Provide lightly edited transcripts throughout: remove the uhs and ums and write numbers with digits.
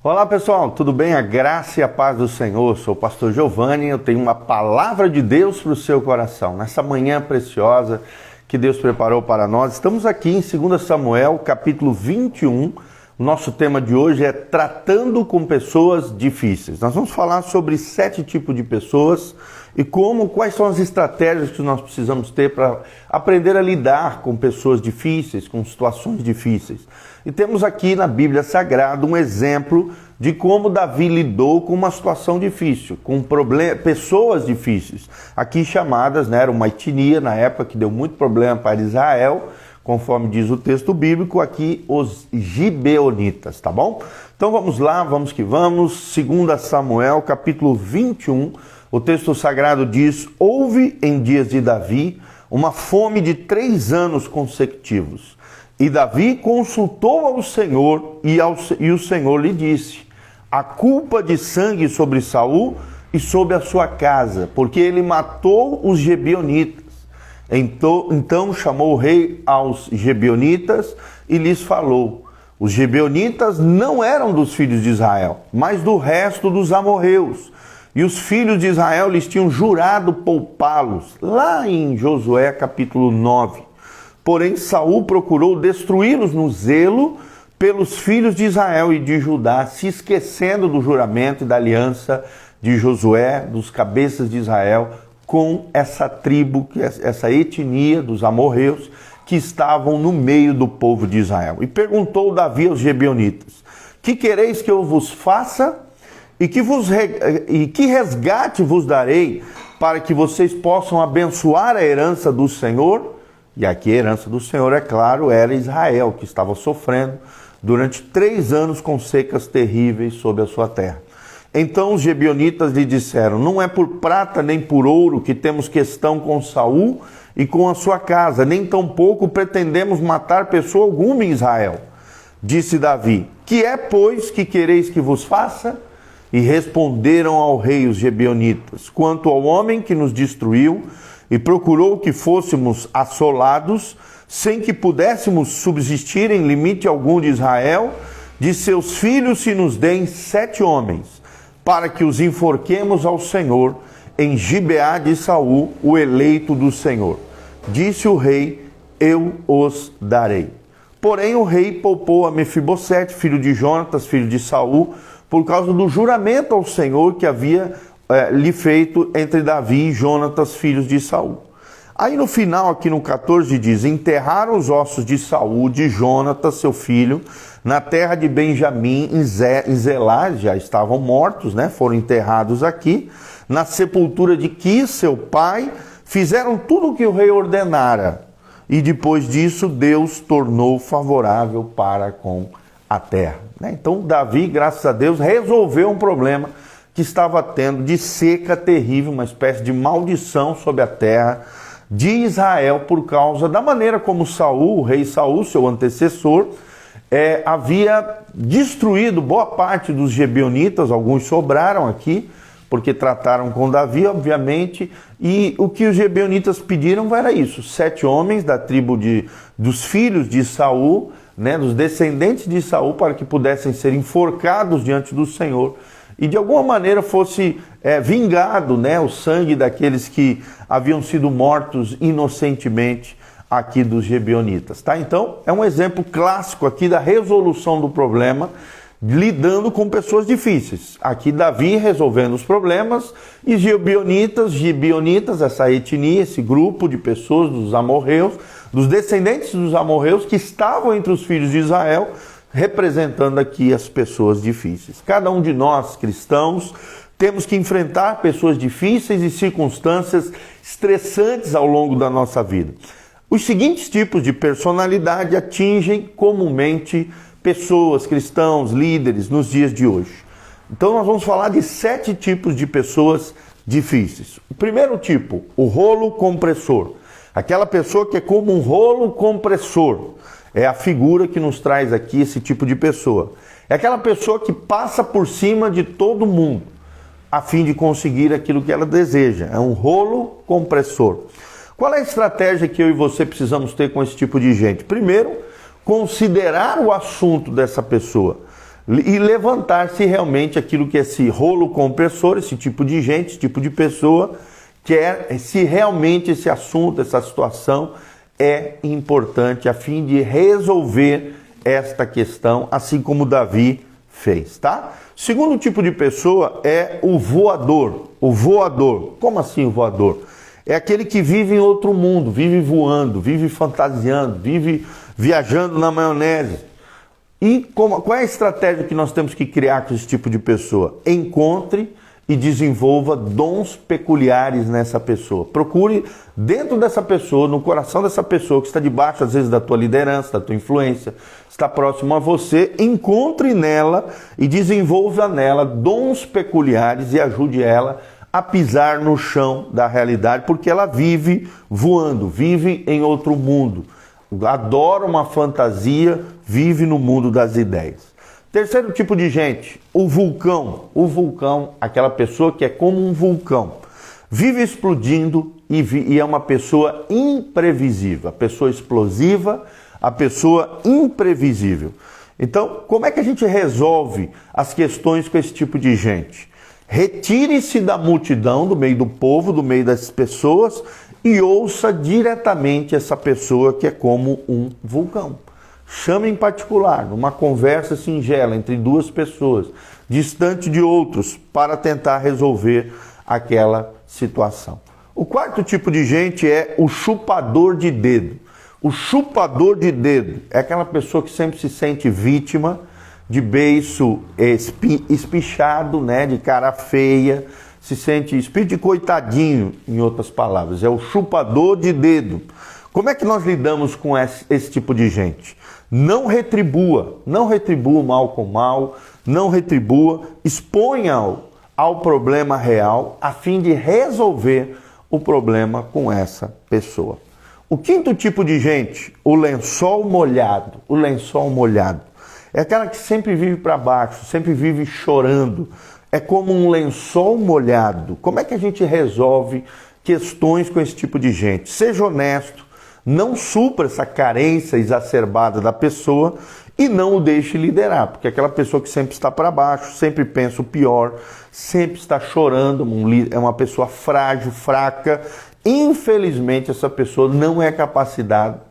Olá pessoal, tudo bem? A graça e a paz do Senhor. Sou o pastor Giovanni, eu tenho uma palavra de Deus para o seu coração. Nessa manhã preciosa que Deus preparou para nós, estamos aqui em 2 Samuel, capítulo 21. O nosso tema de hoje é tratando com pessoas difíceis. Nós vamos falar sobre 7 tipos de pessoas e quais são as estratégias que nós precisamos ter para aprender a lidar com pessoas difíceis, com situações difíceis. E temos aqui na Bíblia Sagrada um exemplo de como Davi lidou com uma situação difícil, com pessoas difíceis, aqui chamadas, era uma etnia na época que deu muito problema para Israel, conforme diz o texto bíblico, aqui os gibeonitas, tá bom? Então vamos lá, vamos que vamos, 2 Samuel, capítulo 21, o texto sagrado diz: houve em dias de Davi uma fome de 3 anos consecutivos. E Davi consultou ao Senhor e o Senhor lhe disse: a culpa de sangue sobre Saul e sobre a sua casa, porque ele matou os gibeonitas. Então chamou o rei aos gibeonitas e lhes falou: os gibeonitas não eram dos filhos de Israel, mas do resto dos amorreus. E os filhos de Israel lhes tinham jurado poupá-los, lá em Josué capítulo 9. Porém Saul procurou destruí-los no zelo pelos filhos de Israel e de Judá, se esquecendo do juramento e da aliança de Josué, dos cabeças de Israel, com essa tribo, essa etnia dos amorreus que estavam no meio do povo de Israel. E perguntou Davi aos gibeonitas: que quereis que eu vos faça? E que resgate vos darei para que vocês possam abençoar a herança do Senhor? E aqui a herança do Senhor, é claro, era Israel, que estava sofrendo durante 3 anos com secas terríveis sobre a sua terra. Então os gibeonitas lhe disseram: não é por prata nem por ouro que temos questão com Saul e com a sua casa, nem tampouco pretendemos matar pessoa alguma em Israel. Disse Davi: que é, pois, que quereis que vos faça? E responderam ao rei os gibeonitas: quanto ao homem que nos destruiu e procurou que fôssemos assolados, sem que pudéssemos subsistir em limite algum de Israel, de seus filhos se nos deem 7 homens, para que os enforquemos ao Senhor em Gibeá de Saul, o eleito do Senhor. Disse o rei: eu os darei. Porém o rei poupou a Mefibosete, filho de Jonatas, filho de Saul, por causa do juramento ao Senhor que havia lhe feito entre Davi e Jonatas, filhos de Saul. Aí no final, aqui no 14, diz: enterraram os ossos de Saul, de Jonatas, seu filho, na terra de Benjamim, em Zelá, já estavam mortos, foram enterrados aqui, na sepultura de Quis, seu pai, fizeram tudo o que o rei ordenara. E depois disso, Deus tornou favorável para com a terra. Então Davi, graças a Deus, resolveu um problema que estava tendo de seca terrível, uma espécie de maldição sobre a terra de Israel por causa da maneira como Saul, o rei Saul, seu antecessor, havia destruído boa parte dos gibeonitas. Alguns sobraram aqui, porque trataram com Davi, obviamente, e o que os gibeonitas pediram era isso: 7 homens da tribo dos filhos de Saul, dos descendentes de Saul, para que pudessem ser enforcados diante do Senhor e de alguma maneira fosse vingado o sangue daqueles que haviam sido mortos inocentemente aqui dos gibeonitas. Então é um exemplo clássico aqui da resolução do problema, lidando com pessoas difíceis. Aqui Davi resolvendo os problemas e gibeonitas, essa etnia, esse grupo de pessoas dos amorreus, dos descendentes dos amorreus que estavam entre os filhos de Israel, representando aqui as pessoas difíceis. Cada um de nós, cristãos, temos que enfrentar pessoas difíceis e circunstâncias estressantes ao longo da nossa vida. Os seguintes tipos de personalidade atingem comumente pessoas, cristãos, líderes nos dias de hoje. Então nós vamos falar de 7 tipos de pessoas difíceis. O primeiro tipo, o rolo compressor. Aquela pessoa que é como um rolo compressor. É a figura que nos traz aqui esse tipo de pessoa. É aquela pessoa que passa por cima de todo mundo a fim de conseguir aquilo que ela deseja. É um rolo compressor. Qual é a estratégia que eu e você precisamos ter com esse tipo de gente? Primeiro, considerar o assunto dessa pessoa. e levantar se realmente aquilo que esse rolo compressor, esse tipo de gente, esse tipo de pessoa, quer, se realmente esse assunto, essa situação é importante a fim de resolver esta questão, assim como Davi fez, tá? Segundo tipo de pessoa é o voador. O voador. Como assim o voador? É aquele que vive em outro mundo, vive voando, vive fantasiando, vive viajando na maionese. E qual é a estratégia que nós temos que criar com esse tipo de pessoa? Encontre e desenvolva dons peculiares nessa pessoa. Procure dentro dessa pessoa, no coração dessa pessoa que está debaixo, às vezes, da tua liderança, da tua influência, está próximo a você, encontre nela e desenvolva nela dons peculiares e ajude ela a pisar no chão da realidade, porque ela vive voando, vive em outro mundo. Adora uma fantasia, vive no mundo das ideias. Terceiro tipo de gente, o vulcão. O vulcão, aquela pessoa que é como um vulcão. Vive explodindo e é uma pessoa imprevisível. A pessoa explosiva, a pessoa imprevisível. Então, como é que a gente resolve as questões com esse tipo de gente? Retire-se da multidão, do meio do povo, do meio das pessoas e ouça diretamente essa pessoa que é como um vulcão. Chame em particular, numa conversa singela entre duas pessoas, distante de outros, para tentar resolver aquela situação. O quarto tipo de gente é o chupador de dedo. O chupador de dedo é aquela pessoa que sempre se sente vítima, de beiço espichado, né, de cara feia, se sente espírito de coitadinho, em outras palavras. É o chupador de dedo. Como é que nós lidamos com esse tipo de gente? Não retribua o mal com mal, não retribua, exponha-o ao problema real, a fim de resolver o problema com essa pessoa. O quinto tipo de gente, o lençol molhado. O lençol molhado é aquela que sempre vive para baixo, sempre vive chorando. É como um lençol molhado. Como é que a gente resolve questões com esse tipo de gente? Seja honesto, não supra essa carência exacerbada da pessoa e não o deixe liderar, porque aquela pessoa que sempre está para baixo, sempre pensa o pior, sempre está chorando, é uma pessoa frágil, fraca. Infelizmente, essa pessoa não é capacitada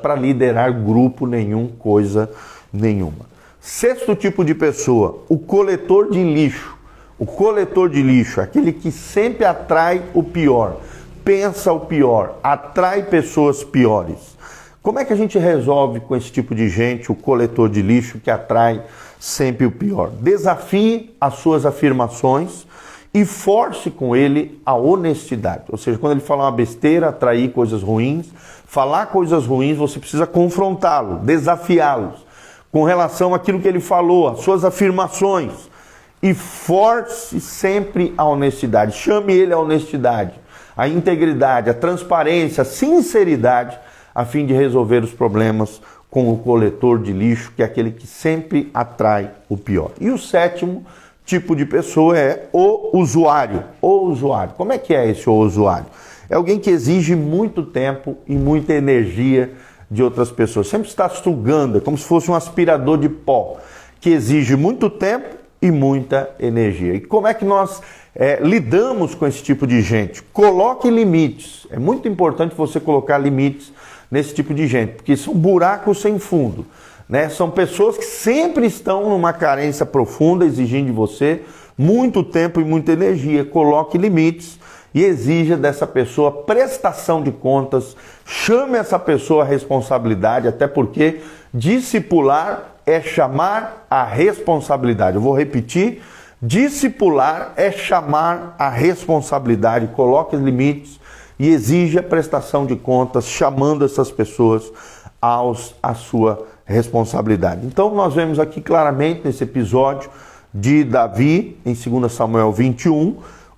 para liderar grupo nenhum, coisa nenhuma. Sexto tipo de pessoa, o coletor de lixo. O coletor de lixo, aquele que sempre atrai o pior, pensa o pior, atrai pessoas piores. Como é que a gente resolve com esse tipo de gente, o coletor de lixo que atrai sempre o pior? Desafie as suas afirmações e force com ele a honestidade. Ou seja, quando ele falar uma besteira, atrair coisas ruins, falar coisas ruins, você precisa confrontá-lo, desafiá-los com relação àquilo que ele falou, às suas afirmações. E force sempre a honestidade. Chame ele à honestidade, à integridade, à transparência, à sinceridade, a fim de resolver os problemas com o coletor de lixo, que é aquele que sempre atrai o pior. E o sétimo tipo de pessoa é o usuário. O usuário. Como é que é esse usuário? É alguém que exige muito tempo e muita energia de outras pessoas. Sempre está sugando, é como se fosse um aspirador de pó, que exige muito tempo e muita energia. E como é que nós lidamos com esse tipo de gente? Coloque limites. É muito importante você colocar limites nesse tipo de gente, porque são buracos sem fundo, né? São pessoas que sempre estão numa carência profunda, exigindo de você muito tempo e muita energia. Coloque limites e exija dessa pessoa prestação de contas. Chame essa pessoa à responsabilidade, até porque discipular é chamar a responsabilidade. Eu vou repetir, discipular é chamar a responsabilidade. Coloque limites e exija prestação de contas, chamando essas pessoas à sua responsabilidade. Então nós vemos aqui claramente nesse episódio de Davi, em 2 Samuel 21,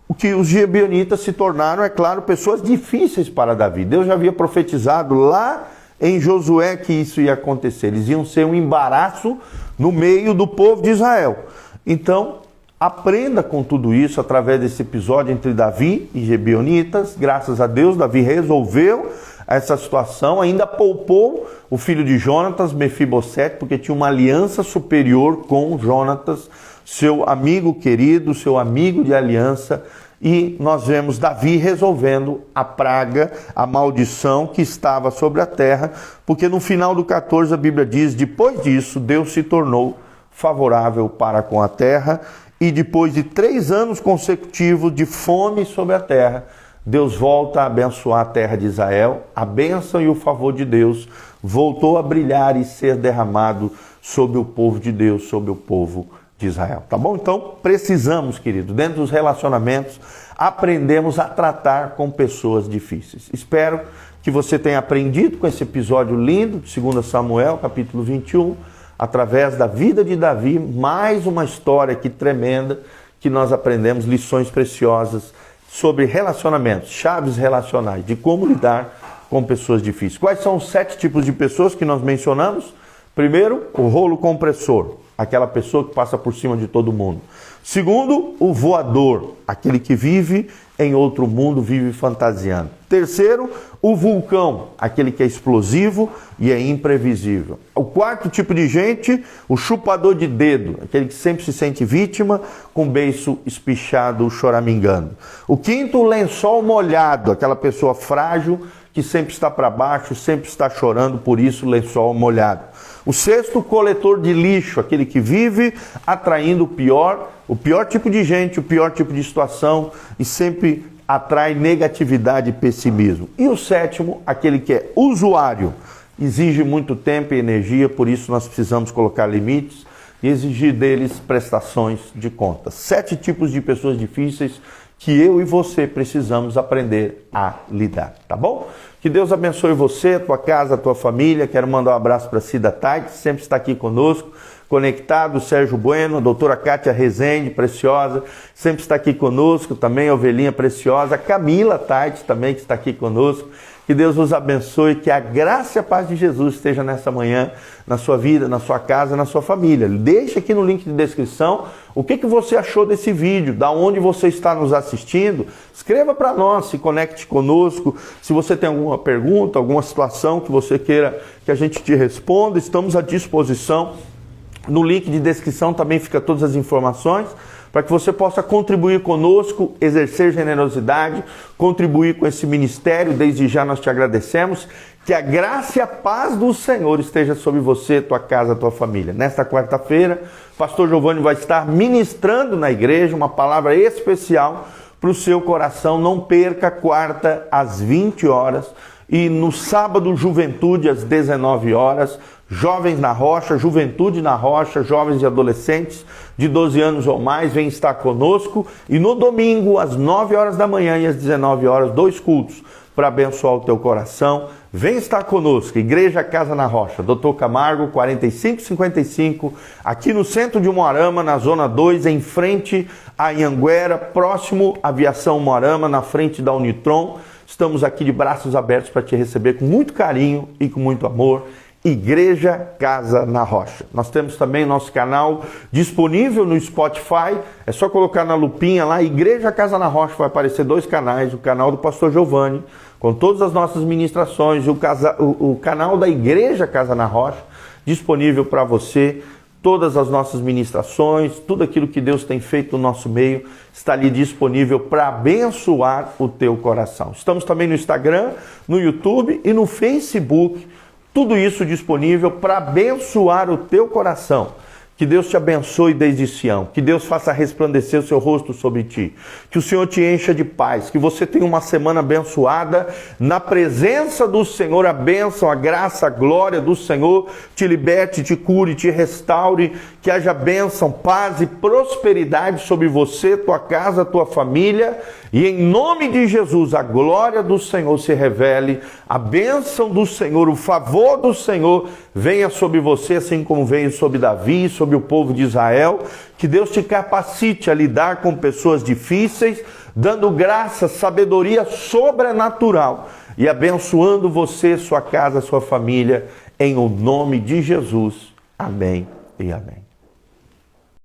o que os gibeonitas se tornaram, é claro, pessoas difíceis para Davi. Deus já havia profetizado lá em Josué que isso ia acontecer. Eles iam ser um embaraço no meio do povo de Israel. Então, aprenda com tudo isso através desse episódio entre Davi e gibeonitas. Graças a Deus, Davi resolveu a essa situação, ainda poupou o filho de Jonatas, Mefibosete, porque tinha uma aliança superior com Jonatas, seu amigo querido, seu amigo de aliança. E nós vemos Davi resolvendo a praga, a maldição que estava sobre a terra, porque no final do 14 a Bíblia diz: depois disso Deus se tornou favorável para com a terra, e depois de 3 anos consecutivos de fome sobre a terra, Deus volta a abençoar a terra de Israel. A bênção e o favor de Deus voltou a brilhar e ser derramado sobre o povo de Deus, sobre o povo de Israel, tá bom? Então, precisamos, querido, dentro dos relacionamentos, aprendemos a tratar com pessoas difíceis. Espero que você tenha aprendido com esse episódio lindo de 2 Samuel, capítulo 21, através da vida de Davi, mais uma história aqui tremenda, que nós aprendemos lições preciosas sobre relacionamentos, chaves relacionais, de como lidar com pessoas difíceis. Quais são os 7 tipos de pessoas que nós mencionamos? Primeiro, o rolo compressor, aquela pessoa que passa por cima de todo mundo. Segundo, o voador, aquele que vive em outro mundo, vive fantasiando. Terceiro, o vulcão, aquele que é explosivo e é imprevisível. O 4º tipo de gente, o chupador de dedo, aquele que sempre se sente vítima, com o beiço espichado, choramingando. O 5º, o lençol molhado, aquela pessoa frágil que sempre está para baixo, sempre está chorando, por isso lençol molhado. O 6º, coletor de lixo, aquele que vive atraindo o pior tipo de gente, o pior tipo de situação e sempre atrai negatividade e pessimismo. E o 7º, aquele que é usuário, exige muito tempo e energia, por isso nós precisamos colocar limites e exigir deles prestações de contas. 7 tipos de pessoas difíceis que eu e você precisamos aprender a lidar, tá bom? Que Deus abençoe você, a tua casa, a tua família. Quero mandar um abraço para a Cida Tite, sempre está aqui conosco, conectado. Sérgio Bueno, a doutora Kátia Rezende, preciosa, sempre está aqui conosco, também a ovelhinha preciosa. A Camila Tite também, que está aqui conosco. Que Deus nos abençoe, que a graça e a paz de Jesus esteja nessa manhã, na sua vida, na sua casa, na sua família. Deixa aqui no link de descrição o que você achou desse vídeo, da onde você está nos assistindo. Escreva para nós, se conecte conosco. Se você tem alguma pergunta, alguma situação que você queira que a gente te responda, estamos à disposição. No link de descrição também fica todas as informações, para que você possa contribuir conosco, exercer generosidade, contribuir com esse ministério. Desde já nós te agradecemos. Que a graça e a paz do Senhor esteja sobre você, tua casa, tua família. Nesta quarta-feira, o pastor Giovanni vai estar ministrando na igreja uma palavra especial para o seu coração. Não perca, quarta às 20 horas e no sábado, juventude às 19 horas. Jovens na Rocha, Juventude na Rocha, jovens e adolescentes de 12 anos ou mais, vem estar conosco. E no domingo, às 9 horas da manhã e às 19 horas, 2 cultos para abençoar o teu coração. Vem estar conosco, Igreja Casa na Rocha, Dr. Camargo, 4555, aqui no centro de Umuarama, na Zona 2, em frente à Anhanguera, próximo à Aviação Umuarama, na frente da Unitron. Estamos aqui de braços abertos para te receber com muito carinho e com muito amor. Igreja Casa na Rocha. Nós temos também nosso canal disponível no Spotify. É só colocar na lupinha lá, Igreja Casa na Rocha, vai aparecer 2 canais. O canal do pastor Giovanni, com todas as nossas ministrações, o canal da Igreja Casa na Rocha, disponível para você. Todas as nossas ministrações, tudo aquilo que Deus tem feito no nosso meio, está ali disponível para abençoar o teu coração. Estamos também no Instagram, no YouTube e no Facebook. Tudo isso disponível para abençoar o teu coração. Que Deus te abençoe desde Sião. Que Deus faça resplandecer o seu rosto sobre ti. Que o Senhor te encha de paz. Que você tenha uma semana abençoada. Na presença do Senhor, a bênção, a graça, a glória do Senhor te liberte, te cure, te restaure. Que haja bênção, paz e prosperidade sobre você, tua casa, tua família. E em nome de Jesus, a glória do Senhor se revele. A bênção do Senhor, o favor do Senhor venha sobre você, assim como veio sobre Davi, sobre o povo de Israel. Que Deus te capacite a lidar com pessoas difíceis, dando graça, sabedoria sobrenatural e abençoando você, sua casa, sua família, em o nome de Jesus. Amém e amém.